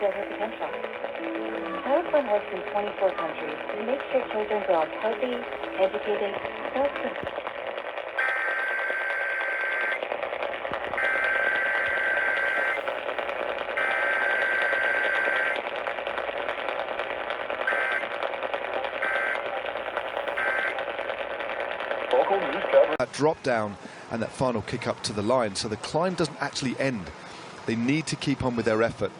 fulfill her potential. Telephone works in 24 countries to make sure children grow up healthy, educated, self-sufficient. That drop down and that final kick up to the line, so the climb doesn't actually end. They need to keep on with their effort.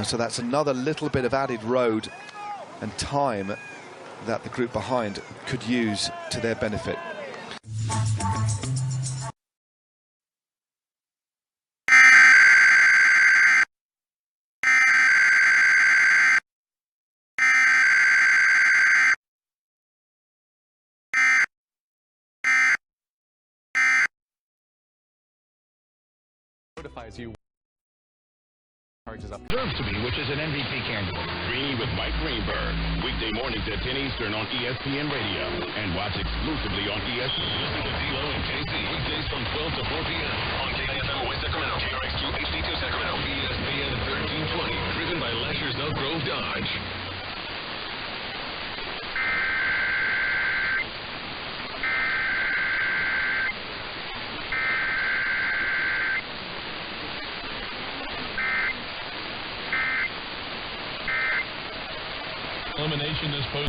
So that's another little bit of added road and time that the group behind could use to their benefit. Notifies you. Charges up. Deserves to be, which is an MVP candidate. Greeny with Mike Greenberg. Weekday mornings at 10 Eastern on ESPN Radio. And watch exclusively on ESPN. Listen to D-Lo and KC weekdays from 12 to 4 p.m. on KFM West Sacramento, KRX2 HD2 Sacramento, ESPN 1320. Driven by Lasher's Elk Grove Dodge. Elimination is posted.